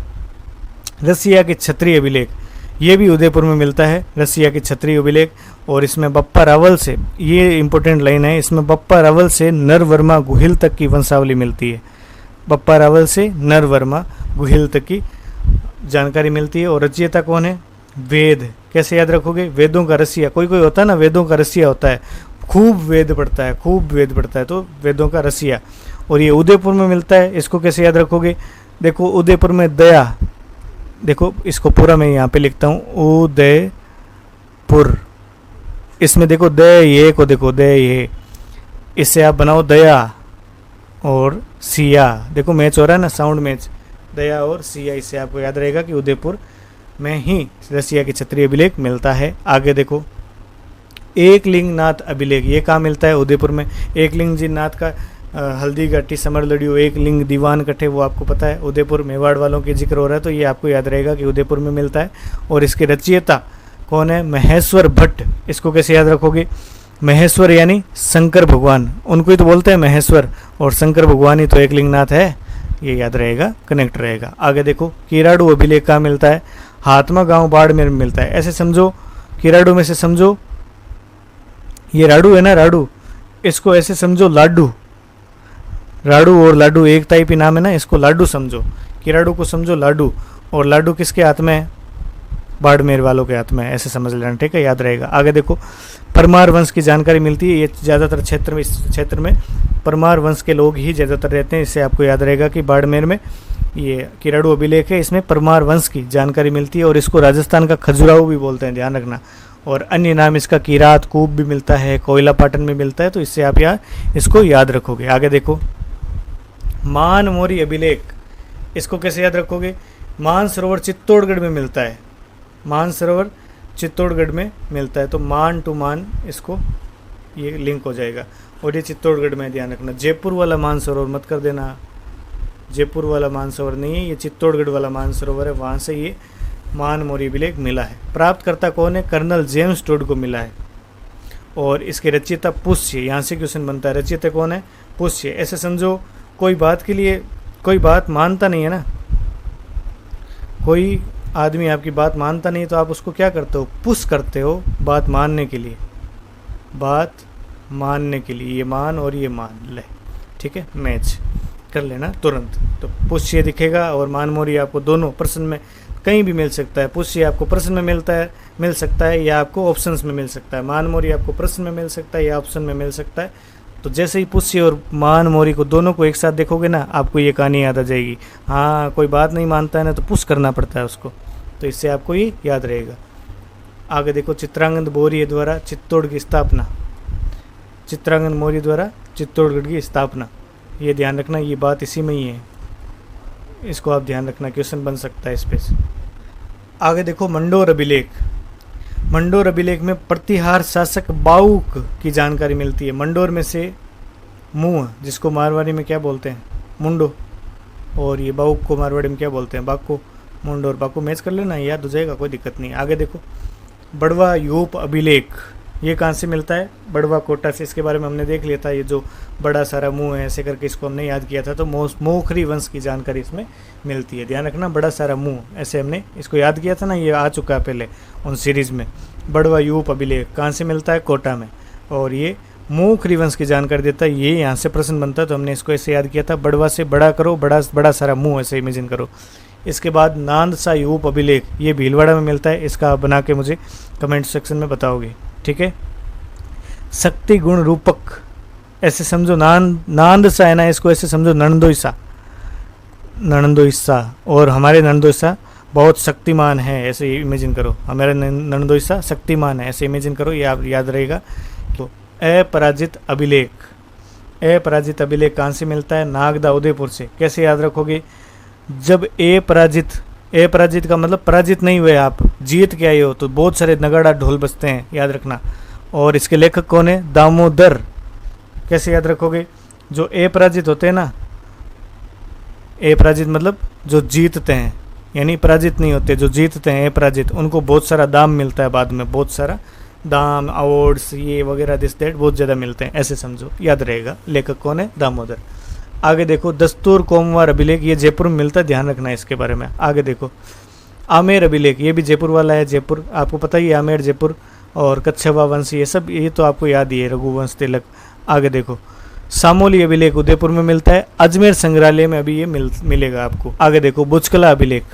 रसिया के क्षत्रिय अभिलेख, ये भी उदयपुर में मिलता है, रसिया के क्षत्रिय अभिलेख। और इसमें बप्पा रावल से, ये इंपॉर्टेंट लाइन है, इसमें बप्पा रावल से नरवर्मा गुहिल तक की वंशावली मिलती है। बप्पा रावल से नरवर्मा गुहिल तक की जानकारी मिलती है। और रचयिता कौन है? वेद। कैसे याद रखोगे? वेदों का रसिया। कोई कोई होता है ना, वेदों का रसिया होता है, खूब वेद पढ़ता है, खूब वेद पढ़ता है, तो वेदों का रसिया। और ये उदयपुर में मिलता है। इसको कैसे याद रखोगे? देखो, उदयपुर में दया, देखो इसको पूरा मैं यहाँ पे लिखता हूँ, उदयपुर। इसमें देखो दय, ये को देखो दय, ये, इससे आप बनाओ दया और सिया। देखो मैच हो रहा है ना, साउंड मैच, दया और सिया। इससे आपको याद रहेगा कि उदयपुर में ही रसिया के क्षत्रिय अभिलेख मिलता है। आगे देखो, एकलिंग नाथ अभिलेख, ये कहाँ मिलता है? उदयपुर में। एकलिंग जी नाथ का हल्दी घाटी समर लड़ियो एक लिंग दीवान कटे, वो आपको पता है। उदयपुर मेवाड़ वालों के जिक्र हो रहा है तो ये आपको याद रहेगा कि उदयपुर में मिलता है। और इसके रचयिता कौन है? महेश्वर भट्ट। इसको कैसे याद रखोगे? महेश्वर यानी शंकर भगवान, उनको ही तो बोलते हैं महेश्वर, और शंकर भगवान ही तो एक लिंगनाथ है, ये याद रहेगा, कनेक्ट रहेगा। आगे देखो, किराड़ू अभिलेख कहाँ मिलता है? हाथमा गांव बाड़मेर में मिलता है। ऐसे समझो, किराड़ू में से समझो ये राडू है ना, राडू, इसको ऐसे समझो लाडू, राडू और लाडू एक टाइप ही नाम है ना, इसको लाडू समझो। किराड़ू को समझो लाडू, और लाडू किसके हाथ में है? बाड़मेर वालों के हाथ में, ऐसे समझ लेना, ठीक है, याद रहेगा। आगे देखो, परमार वंश की जानकारी मिलती है। ये ज़्यादातर क्षेत्र में, इस क्षेत्र में परमार वंश के लोग ही ज़्यादातर रहते हैं। इससे आपको याद रहेगा कि बाड़मेर में ये किराड़ू अभिलेख है, इसमें परमार वंश की जानकारी मिलती है। और इसको राजस्थान का खजुराहो भी बोलते हैं, ध्यान रखना। और अन्य नाम इसका किरात कूप भी मिलता है, कोयला पाटन में मिलता है, तो इससे आप यहाँ इसको याद रखोगे। आगे देखो, मानमोरी अभिलेख, इसको कैसे याद रखोगे? मानसरोवर चित्तौड़गढ़ में मिलता है, मानसरोवर चित्तौड़गढ़ में मिलता है, तो मान टू मान इसको ये लिंक हो जाएगा। और ये चित्तौड़गढ़ में, ध्यान रखना। जयपुर वाला मानसरोवर मत कर देना, जयपुर वाला मानसरोवर नहीं है, ये चित्तौड़गढ़ वाला मानसरोवर है, वहाँ से ये मानमोरी अभिलेख मिला है। प्राप्तकर्ता कौन है? कर्नल जेम्स टोड को मिला है। और इसके रचयिता पुष्य, यहाँ से क्वेश्चन बनता है, रचयिता कौन है? पुष्य। ऐसे समझो, कोई बात के लिए कोई बात मानता नहीं है ना, कोई आदमी आपकी बात मानता नहीं, तो आप उसको क्या करते हो? पुश करते हो बात मानने के लिए, बात मानने के लिए। ये मान और ये मान ले, ठीक है, मैच कर लेना तुरंत। तो पुष्य दिखेगा और मानमोरी आपको दोनों प्रश्न में कहीं भी मिल सकता है। पुष्य आपको प्रश्न में मिल सकता है या आपको ऑप्शंस में मिल सकता है। मानमोरी आपको प्रश्न में मिल सकता है या ऑप्शन में मिल सकता है। तो जैसे ही पुष्य और मानमोरी को दोनों को एक साथ देखोगे ना, आपको ये कहानी याद आ जाएगी। हाँ, कोई बात नहीं मानता है ना, तो पुश करना पड़ता है उसको, तो इससे आपको ये याद रहेगा। आगे देखो, चित्रांगद मौर्य द्वारा चित्तौड़ की स्थापना, चित्रांगद मौर्य द्वारा चित्तौड़गढ़ की स्थापना, ये ध्यान रखना, ये बात इसी में ही है, इसको आप ध्यान रखना, क्वेश्चन बन सकता है इस पे। आगे देखो, मंडोर अभिलेख, मंडोर अभिलेख में प्रतिहार शासक बाउक की जानकारी मिलती है। मंडोर में से मुंह, जिसको मारवाड़ी में क्या बोलते हैं? मुंडो, और ये बाउक को मारवाड़ी में क्या बोलते हैं? बाको। मुंडो और बाको मैच कर लेना, याद हो जाएगा, कोई दिक्कत नहीं। आगे देखो, बड़वा यूप अभिलेख, ये कहाँ से मिलता है? बड़वा कोटा से। इसके बारे में हमने देख लिया था, ये जो बड़ा सारा मुंह है ऐसे करके, इसको हमने याद किया था। तो मोखरी वंश की जानकारी इसमें मिलती है, ध्यान रखना। बड़ा सारा मुंह, ऐसे हमने इसको याद किया था ना, ये आ चुका है पहले उन सीरीज़ में। बड़वा यूप अभिलेख कहाँ से मिलता है? कोटा में। और ये मोखरी वंश की जानकारी देता है, ये यहाँ से प्रश्न बनता है, तो हमने इसको ऐसे याद किया था। बड़वा से बड़ा करो, बड़ा सारा मुँह, ऐसे इमेजिन करो। इसके बाद नांदसा यूप अभिलेख, ये भीलवाड़ा में मिलता है। इसका आप बना के मुझे कमेंट सेक्शन में बताओगे, ठीक है। शक्ति गुण रूपक, ऐसे समझो, नांदसा है ना, इसको ऐसे समझो नंदोईसा, नंदोईसा। और हमारे नंदोईसा बहुत शक्तिमान है, ऐसे इमेजिन करो, हमारे नंदोईसा शक्तिमान है, ऐसे इमेजिन करो, ये आप याद रहेगा। तो अपराजित अभिलेख, अपराजित अभिलेख कहाँ से मिलता है? नागदा उदयपुर से। कैसे याद रखोगे? जब अपराजित का मतलब पराजित नहीं हुए, आप जीत के आए हो, तो बहुत सारे नगाड़ा ढोल बजते हैं, याद रखना। और इसके लेखक कौन है? दामोदर। कैसे याद रखोगे? जो अपराजित होते हैं ना, अपराजित मतलब जो जीतते हैं, यानी पराजित नहीं होते, जो जीतते हैं अपराजित, उनको बहुत सारा दाम मिलता है बाद में, बहुत सारा दाम, अवार्ड्स, ये वगैरह दिस दैट बहुत ज़्यादा मिलते हैं, ऐसे समझो, याद रहेगा। लेखक कौन है? दामोदर। आगे देखो, दस्तूर कोमवार अभिलेख, ये जयपुर में मिलता है, ध्यान रखना है इसके बारे में। आगे देखो, आमेर अभिलेख, ये भी जयपुर वाला है, जयपुर आपको पता ही है, आमेर जयपुर। और कच्छवा वंश, ये सब ये तो आपको याद ही है, रघुवंश तिलक। आगे देखो, सामोली अभिलेख उदयपुर में मिलता है, अजमेर संग्रहालय में अभी ये मिलेगा आपको। आगे देखो, बुचकला अभिलेख,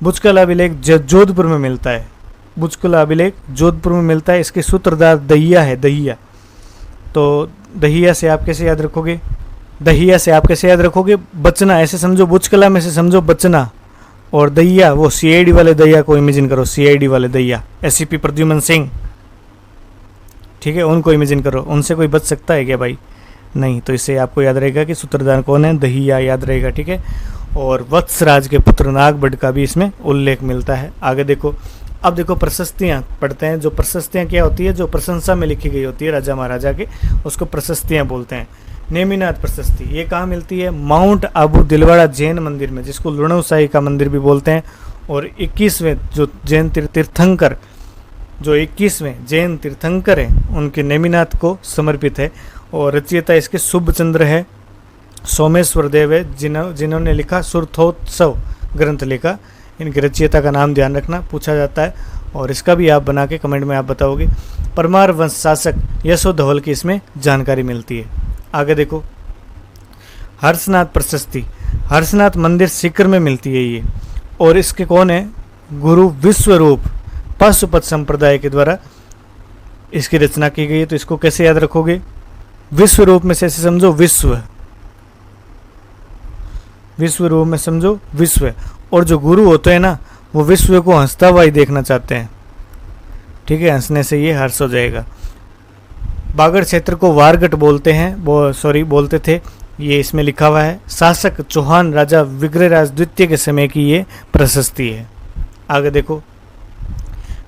बुचकला अभिलेख जोधपुर में मिलता है, बुचकला अभिलेख जोधपुर में मिलता है। इसके सूत्रधार दहिया है, दहिया। तो दहिया से आप कैसे याद रखोगे? दहिया से आप कैसे याद रखोगे? बचना, ऐसे समझो, बुचकला में से समझो बचना, और दहिया वो सीआईडी वाले दहिया को इमेजिन करो, सीआईडी वाले दहिया, एससीपी प्रद्युमन सिंह, ठीक है, उनको इमेजिन करो। उनसे कोई बच सकता है क्या भाई? नहीं। तो इससे आपको याद रहेगा कि सूत्रधार कौन है? दहिया, याद रहेगा, ठीक है। और वत्सराज के पुत्र नागभट्ट का भी इसमें उल्लेख मिलता है। आगे देखो, अब देखो प्रशस्तियाँ पढ़ते हैं। जो प्रशस्तियाँ क्या होती है, जो प्रशंसा में लिखी गई होती है राजा महाराजा के, उसको प्रशस्तियाँ बोलते हैं। नेमिनाथ प्रशस्ति ये कहाँ मिलती है, माउंट आबू दिलवाड़ा जैन मंदिर में, जिसको लुणवसाई का मंदिर भी बोलते हैं। और 21वें जो जैन तीर्थंकर, जो 21वें जैन तीर्थंकर हैं, उनके नेमिनाथ को समर्पित है। और रचयिता इसके शुभचंद्र है, सोमेश्वर देव है, जिन्होंने लिखा सुरथोत्सव ग्रंथ लिखा। इनके रचयिता का नाम ध्यान रखना, पूछा जाता है, और इसका भी आप बना के कमेंट में आप बताओगे। परमार वंश शासक यशो धवल की इसमें जानकारी मिलती है। आगे देखो, हर्षनाथ प्रशस्ति, हर्षनाथ मंदिर सीकर में मिलती है ये, और इसके कौन है, गुरु विश्वरूप पाशुपत संप्रदाय के द्वारा इसकी रचना की गई है। तो इसको कैसे याद रखोगे, विश्व रूप में से ऐसे समझो विश्व, विश्व रूप में समझो विश्व, और जो गुरु होते हैं ना वो विश्व को हंसता हुआ ही देखना चाहते हैं, ठीक है, हंसने से ये हर्ष हो जाएगा। बागड़ क्षेत्र को वारगट बोलते हैं, वो बोलते थे, ये इसमें लिखा हुआ है। शासक चौहान राजा विग्रहराज द्वितीय के समय की ये प्रशस्ति है। आगे देखो,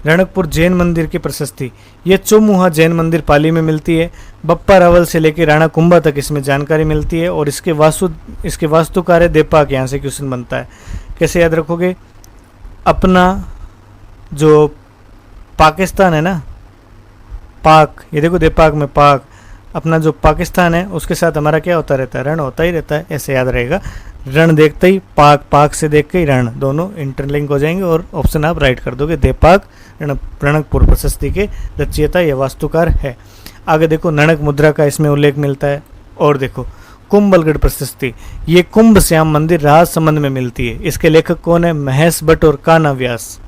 रणकपुर जैन मंदिर की प्रशस्ति, ये चौमुहा जैन मंदिर पाली में मिलती है। बप्पा रावल से लेकर राणा कुंभा तक इसमें जानकारी मिलती है। और इसके वास्तुकार देपाक, यहाँ से क्वेश्चन बनता है, कैसे याद रखोगे, अपना जो पाकिस्तान है ना, पाक, ये देखो देपाक में पाक, अपना जो पाकिस्तान है उसके साथ हमारा क्या होता रहता है, रण होता ही रहता है, ऐसे याद रहेगा। रण देखते ही पाक, पाक से देख के ही रण, दोनों इंटरलिंक हो जाएंगे और ऑप्शन आप राइट कर दोगे। देपाक रणकपुर प्रशस्ति के रचयिता या वास्तुकार है। आगे देखो, नणक मुद्रा का इसमें उल्लेख मिलता है। और देखो, कुंभलगढ़ प्रशस्ति, ये कुंभ श्याम मंदिर राजसमंद में मिलती है। इसके लेखक कौन है, महेश भट्ट और कान्हा व्यास।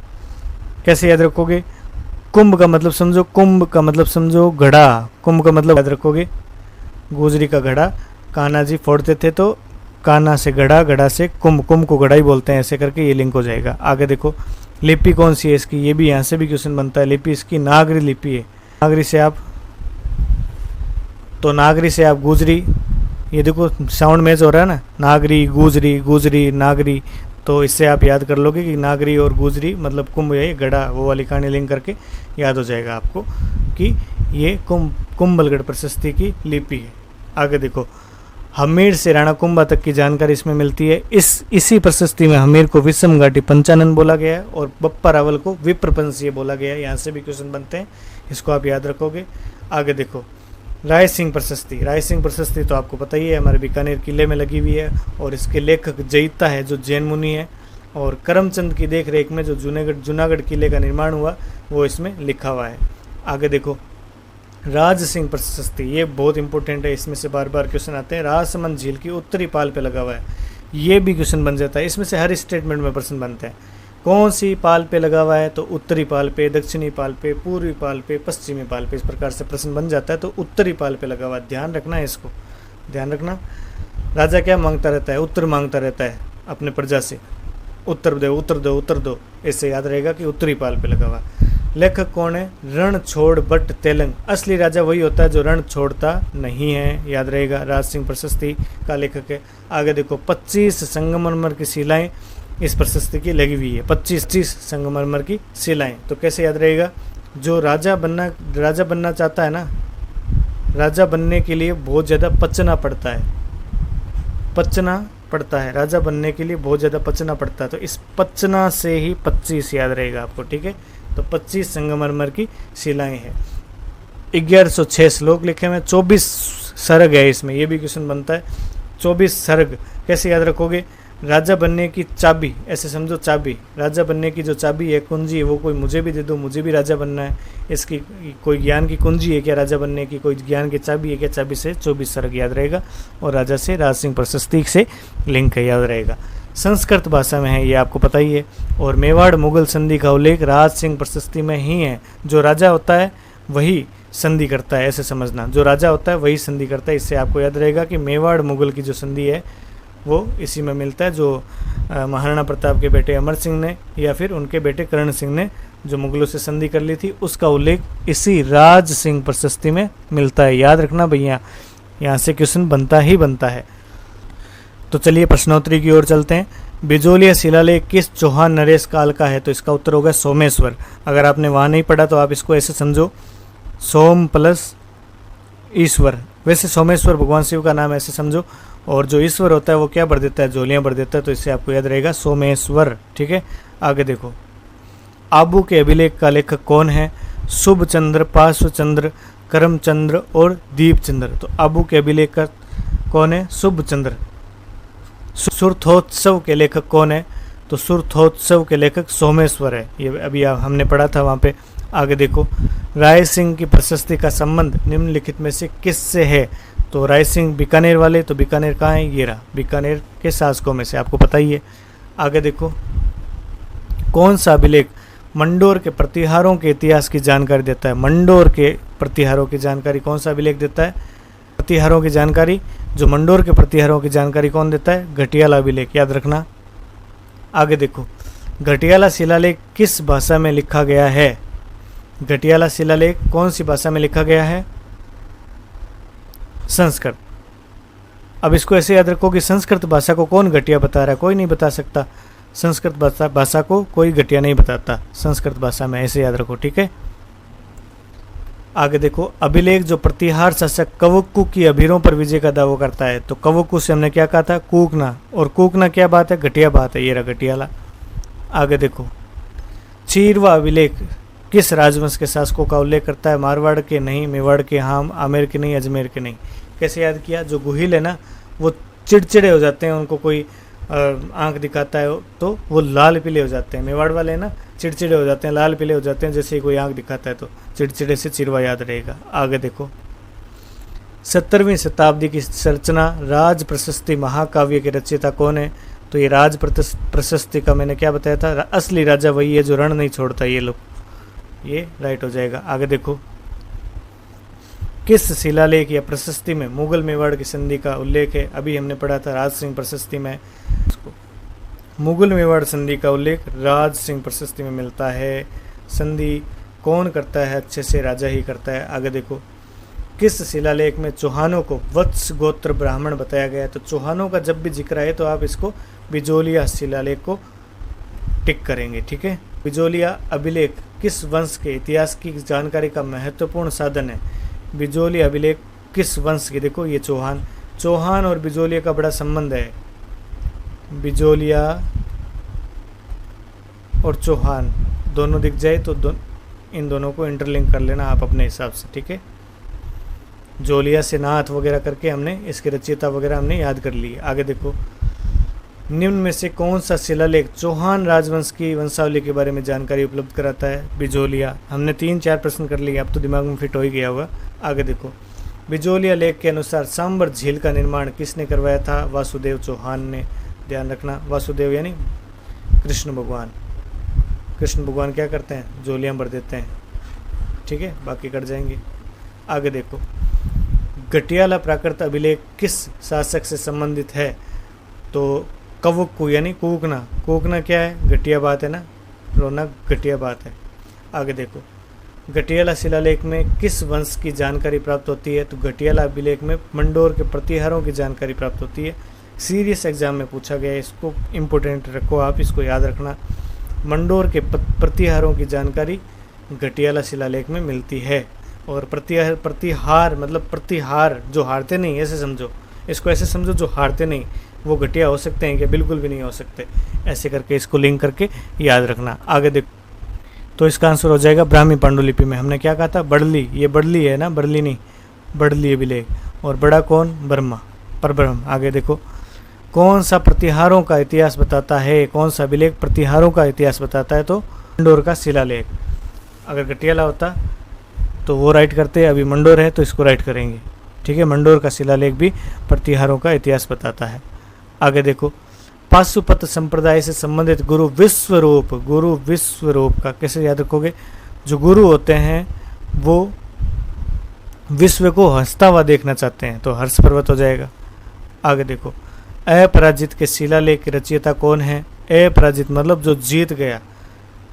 कैसे याद रखोगे, कुंभ का मतलब समझो, कुंभ का मतलब समझो घड़ा, कुंभ का मतलब याद रखोगे गुजरी का घड़ा, कान्हा जी फोड़ते थे तो कान्हा से घड़ा, घड़ा से कुंभ, कुंभ को घड़ा ही बोलते हैं, ऐसे करके ये लिंक हो जाएगा। आगे देखो, लिपि कौन सी है इसकी, ये भी यहाँ से भी क्वेश्चन बनता है। लिपि इसकी नागरी लिपि है। नागरी से आप, तो नागरी से आप गुजरी, ये देखो साउंड मैच हो रहा है ना, नागरी गुजरी, गुजरी नागरी, तो इससे आप याद कर लोगे कि नागरी और गुजरी मतलब कुंभ है, गढ़ा, वो वाली कहानी लिंक करके याद हो जाएगा आपको कि ये कुंभलगढ़ प्रशस्ति की लिपि है। आगे देखो, हमीर से राणा कुंभा तक की जानकारी इसमें मिलती है। इसी प्रशस्ति में हमीर को विषम घाटी पंचानन बोला गया है और बप्पा रावल को विप्रपंसीय बोला गया है। यहाँ से भी क्वेश्चन बनते हैं, इसको आप याद रखोगे। आगे देखो, राय सिंह प्रशस्ति, राय सिंह प्रशस्ति तो आपको पता ही है, हमारे बीकानेर किले में लगी हुई है और इसके लेखक जयिता है जो जैन मुनि है। और करमचंद की देख रेख में जो जूनागढ़ किले का निर्माण हुआ वो इसमें लिखा हुआ है। आगे देखो, राज सिंह प्रशस्ति, ये बहुत इंपॉर्टेंट है, इसमें से बार बार क्वेश्चन आते हैं। राजसमंद झील की उत्तरी पाल पे लगा हुआ है, ये भी क्वेश्चन बन जाता है। इसमें से हर स्टेटमेंट में प्रश्न बनते हैं, कौन सी पाल पे लगा हुआ है, तो उत्तरी पाल पे, दक्षिणी पाल पे, पूर्वी पाल पे, पश्चिमी पाल पे, इस प्रकार से प्रश्न बन जाता है। तो उत्तरी पाल पे लगा हुआ है, ध्यान रखना है, इसको ध्यान रखना। राजा क्या मांगता रहता है, उत्तर मांगता रहता है अपने प्रजा से, उत्तर दो उत्तर दो उत्तर दो, ऐसे याद रहेगा कि उत्तरी पाल पे लगा हुआ है। लेखक कौन है, रण छोड़ बट तेलंग, असली राजा वही होता है जो रण छोड़ता नहीं है, याद रहेगा। राज सिंह प्रशस्ति का लेखक है। आगे देखो, 25 संगमरमर की शिलाएं इस प्रशस्ति की लगी हुई है, 25 संगमरमर की शिलाएं। तो कैसे याद रहेगा, जो राजा बनना चाहता है ना, राजा बनने के लिए बहुत ज़्यादा पचना पड़ता है, राजा बनने के लिए बहुत ज़्यादा पचना पड़ता है। तो इस पचना से ही 25 याद रहेगा आपको, ठीक है। तो 25 संगमरमर की शिलाएं हैं। 1106 श्लोक लिखे हुए, 24 सर्ग है इसमें, ये भी क्वेश्चन बनता है। 24 सर्ग कैसे याद रखोगे, राजा बनने की चाबी, ऐसे समझो चाबी, राजा बनने की जो चाबी है, कुंजी है, वो कोई मुझे भी दे दो, मुझे भी राजा बनना है। इसकी कोई ज्ञान की कुंजी है क्या राजा बनने की, कोई ज्ञान की चाबी है क्या, चाबी से 24 सर्ग याद रहेगा। और राजा से राज सिंह प्रशस्ति से लिंक है, याद रहेगा। संस्कृत भाषा में है, ये आपको पता ही है। और मेवाड़ मुगल संधि का उल्लेख राज सिंह प्रशस्ति में ही है। जो राजा होता है वही संधि करता है, ऐसे समझना, जो राजा होता है वही संधि करता है। इससे आपको याद रहेगा कि मेवाड़ मुगल की जो संधि है वो इसी में मिलता है, जो महाराणा प्रताप के बेटे अमर सिंह ने या फिर उनके बेटे करण सिंह ने जो मुगलों से संधि कर ली थी, उसका उल्लेख इसी राज सिंह प्रशस्ति में मिलता है। याद रखना भैया, यहाँ से क्वेश्चन बनता ही बनता है। तो चलिए प्रश्नोत्तरी की ओर चलते हैं। बिजोलिया शिलालेख किस चौहान नरेश काल का है? तो इसका उत्तर होगा सोमेश्वर। अगर आपने वहाँ नहीं पढ़ा तो आप इसको ऐसे समझो, सोम प्लस ईश्वर। वैसे सोमेश्वर भगवान शिव का नाम ऐसे समझो, और जो ईश्वर होता है वो क्या भर देता है? झोलियाँ भर देता है। तो इससे आपको याद रहेगा सोमेश्वर। ठीक है, आगे देखो, आबू के अभिलेख का लेखक कौन है? शुभ चंद्र, पार्श्वचंद्र, करमचंद्र और दीपचंद्र। तो आबू के अभिलेख का कौन है? शुभ चंद्र। सुरथोत्सव के लेखक कौन है? तो सुरथोत्सव के लेखक सोमेश्वर है। ये अभी हमने पढ़ा था वहाँ पे। आगे देखो, राय सिंह की प्रशस्ति का संबंध निम्नलिखित में से किससे है? तो राय सिंह बीकानेर वाले, तो बीकानेर कहाँ है? ये रहा, बीकानेर के शासकों में से, आपको पता ही है। आगे देखो, कौन सा अभिलेख मंडोर के प्रतिहारों के इतिहास की जानकारी देता है? मंडोर के प्रतिहारों की जानकारी कौन सा अभिलेख देता है? प्रतिहारों की जानकारी, जो मंडोर के प्रतिहारों की जानकारी कौन देता है? घटियाला अभिलेख, याद रखना। आगे देखो, घटियाला शिलालेख किस भाषा में लिखा गया है? घटियाला शिलालेख कौन सी भाषा में लिखा गया है? संस्कृत। अब इसको ऐसे याद रखो कि संस्कृत भाषा को कौन घटिया बता रहा है? कोई नहीं बता सकता। संस्कृत भाषा को कोई घटिया नहीं बताता संस्कृत भाषा में, ऐसे याद रखो। ठीक है, आगे देखो, अभिलेख जो प्रतिहार शासक कवक्कु की अभीरों पर विजय का दावा करता है। तो कवक्कु से हमने क्या कहा था? कूकना। और कूकना क्या बात है? घटिया बात है। ये रहा घटियाला। आगे देखो, चीरवा अभिलेख किस राजवंश के शासकों का उल्लेख करता है? मारवाड़ के नहीं, मेवाड़ के हाँ, आमेर के नहीं, अजमेर के नहीं। कैसे याद किया? जो गुहिल है ना, वो चिड़चिड़े हो जाते हैं, उनको कोई आंख दिखाता है तो वो लाल पीले हो जाते हैं। मेवाड़ वाले हैं ना, चिड़चिड़े हो जाते हैं, लाल पीले हो जाते हैं, जैसे ही कोई आंख दिखाता है तो चिड़चिड़े से चिरवा याद रहेगा। आगे देखो, 17वीं शताब्दी की रचना राज प्रशस्ति महाकाव्य के रचयिता कौन है? तो ये राज प्रशस्ति का मैंने क्या बताया था? असली राजा वही है जो रण नहीं छोड़ता। ये लोग, ये राइट हो जाएगा। आगे देखो, किस शिलालेख या प्रशस्ति में मुगल मेवाड़ की संधि का उल्लेख है? अभी हमने पढ़ा था राज सिंह प्रशस्ति में। मुगल मेवाड़ संधि का उल्लेख राज सिंह प्रशस्ति में मिलता है। संधि कौन करता है? अच्छे से राजा ही करता है। आगे देखो, किस शिलालेख में चौहानों को वत्स गोत्र ब्राह्मण बताया गया है? तो चौहानों का जब भी जिक्र है तो आप इसको बिजोलिया शिलालेख को टिक करेंगे। ठीक है, बिजोलिया अभिलेख किस वंश के इतिहास की जानकारी का महत्वपूर्ण साधन है? बिजोलिया अभिलेख किस वंश की? देखो ये चौहान और बिजोलिया का बड़ा संबंध है। बिजोलिया और चौहान दोनों दिख जाए तो इन दोनों को इंटरलिंक कर लेना आप अपने हिसाब से। ठीक है, जोलिया से नाथ वगैरह करके हमने इसके रचयिता वगैरह हमने याद कर लिए। आगे देखो, निम्न में से कौन सा शिलालेख चौहान राजवंश की वंशावली के बारे में जानकारी उपलब्ध कराता है? बिजोलिया। हमने 3-4 प्रश्न कर लिए, अब तो दिमाग में फिट हो ही गया होगा। आगे देखो, बिजोलिया लेख के अनुसार सांबर झील का निर्माण किसने करवाया था? वासुदेव चौहान ने। ध्यान रखना, वासुदेव यानी कृष्ण भगवान। कृष्ण भगवान क्या करते हैं? झोलियाँ भर देते हैं। ठीक है, बाकी कट जाएंगे। आगे देखो, घटियाला प्राकृत अभिलेख किस शासक से संबंधित है? तो कवक्कु यानी कूकना। कूकना क्या है? घटिया बात है ना, रोना घटिया बात है। आगे देखो, घटियाला शिलालेख में किस वंश की जानकारी प्राप्त होती है? तो घटियाला अभिलेख में मंडोर के प्रतिहारों की जानकारी प्राप्त होती है। सीरियस एग्जाम में पूछा गया है, इसको इम्पोर्टेंट रखो आप, इसको याद रखना। मंडोर के प्रतिहारों की जानकारी घटियाला शिलालेख में मिलती है। और प्रतिहार मतलब प्रतिहार जो हारते नहीं, ऐसे समझो, इसको ऐसे समझो जो हारते नहीं वो घटिया हो सकते हैं क्या? बिल्कुल भी नहीं हो सकते। ऐसे करके इसको लिंक करके याद रखना। आगे देखो, तो इसका आंसर हो जाएगा ब्राह्मी पांडुलिपि में। हमने क्या कहा था? बड़ली। ये बड़ली है ना, बड़ली नहीं, बड़ली अभिलेख। और बड़ा कौन? ब्रह्मा, परब्रह्म। आगे देखो, कौन सा प्रतिहारों का इतिहास बताता है? कौन सा अभिलेख प्रतिहारों का इतिहास बताता है? तो मंडोर का शिलालेख। अगर घटियाला होता तो वो राइट करते, अभी मंडोर है तो इसको राइट करेंगे। ठीक है, मंडोर का शिलालेख भी प्रतिहारों का इतिहास बताता है। आगे देखो, पाशुपत संप्रदाय से संबंधित गुरु विश्वरूप का कैसे याद रखोगे? जो गुरु होते हैं वो विश्व को हंसता हुआ देखना चाहते हैं, तो हर्ष पर्वत हो जाएगा। आगे देखो, अपराजित के शिलालेख की रचयिता कौन है? अपराजित मतलब जो जीत गया,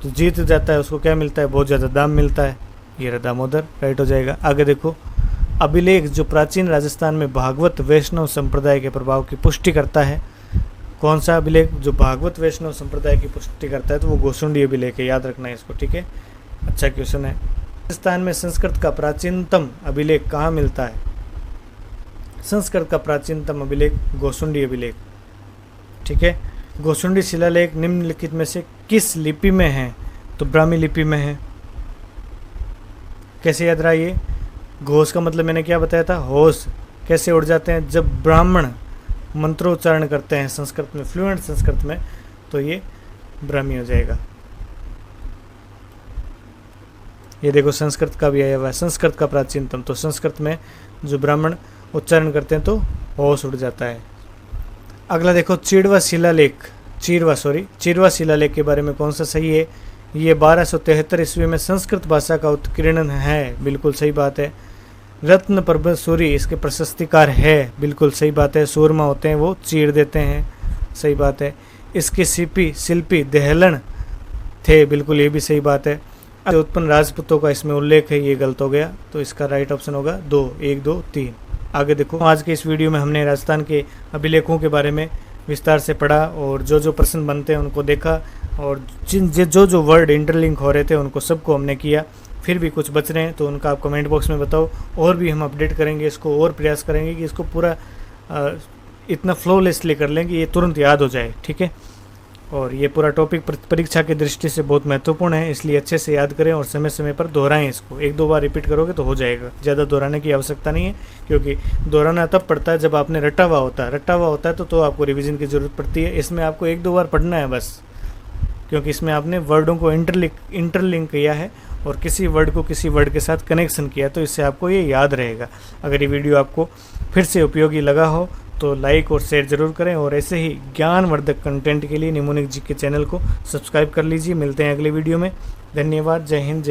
तो जीत जाता है उसको क्या मिलता है? बहुत ज़्यादा दाम मिलता है। ये दामोदर, राइट हो जाएगा। आगे देखो, अभिलेख जो प्राचीन राजस्थान में भागवत वैष्णव संप्रदाय के प्रभाव की पुष्टि करता है, कौन सा अभिलेख? जो भागवत वैष्णव संप्रदाय की पुष्टि करता है तो वो गोसुंडी अभिलेख है, याद रखना है इसको, ठीक है। अच्छा क्वेश्चन है, राजस्थान में संस्कृत का प्राचीनतम अभिलेख कहाँ मिलता है? संस्कृत का प्राचीनतम अभिलेख गोसुंडी अभिलेख, ठीक है। गोसुंडी शिलालेख निम्नलिखित में से किस लिपि में है? तो ब्राह्मी लिपि में है। कैसे याद रहा ये? घोष का मतलब मैंने क्या बताया था? होश। कैसे उड़ जाते हैं? जब ब्राह्मण मंत्रोच्चारण करते हैं संस्कृत में, फ्लुएंट संस्कृत में, तो ये ब्राह्मी हो जाएगा। ये देखो संस्कृत का भी आया हुआ है, संस्कृत का प्राचीनतम, तो संस्कृत में जो ब्राह्मण उच्चारण करते हैं तो होश उड़ जाता है। अगला देखो चिड़वा शिलालेख के बारे में कौन सा सही है? ये 1273 ईस्वी में संस्कृत भाषा का उत्कीर्णन है, बिल्कुल सही बात है। रत्न पर्वत सूरी इसके प्रशस्तिकार है, बिल्कुल सही बात है। सूरमा होते हैं वो चीर देते हैं, सही बात है। इसके शिल्पी देहलन थे, बिल्कुल ये भी सही बात है। उत्पन्न राजपूतों का इसमें उल्लेख है, ये गलत हो गया, तो इसका राइट ऑप्शन होगा 2, 1, 2, 3। आगे देखो, आज के इस वीडियो में हमने राजस्थान के अभिलेखों के बारे में विस्तार से पढ़ा और जो जो प्रश्न बनते हैं उनको देखा, और जो वर्ड इंटरलिंक हो रहे थे उनको सबको हमने किया। फिर भी कुछ बच रहे हैं तो उनका आप कमेंट बॉक्स में बताओ, और भी हम अपडेट करेंगे इसको, और प्रयास करेंगे कि इसको पूरा इतना फ्लोलेसली कर लें कि ये तुरंत याद हो जाए, ठीक है। और ये पूरा टॉपिक परीक्षा की दृष्टि से बहुत महत्वपूर्ण है, इसलिए अच्छे से याद करें और समय समय पर दोहराएं इसको। 1-2 बार रिपीट करोगे तो हो जाएगा, ज़्यादा दोहराने की आवश्यकता नहीं है, क्योंकि दोहराना तब पड़ता है जब आपने रटा हुआ होता है तो आपको रिवीजन की ज़रूरत पड़ती है। इसमें आपको 1-2 बार पढ़ना है बस, क्योंकि इसमें आपने वर्डों को इंटरलिंक किया है और किसी वर्ड को किसी वर्ड के साथ कनेक्शन किया, तो इससे आपको ये याद रहेगा। अगर ये वीडियो आपको फिर से उपयोगी लगा हो तो लाइक और शेयर ज़रूर करें, और ऐसे ही ज्ञानवर्धक कंटेंट के लिए निमोनिक जी के चैनल को सब्सक्राइब कर लीजिए। मिलते हैं अगले वीडियो में। धन्यवाद। जय हिंद, जय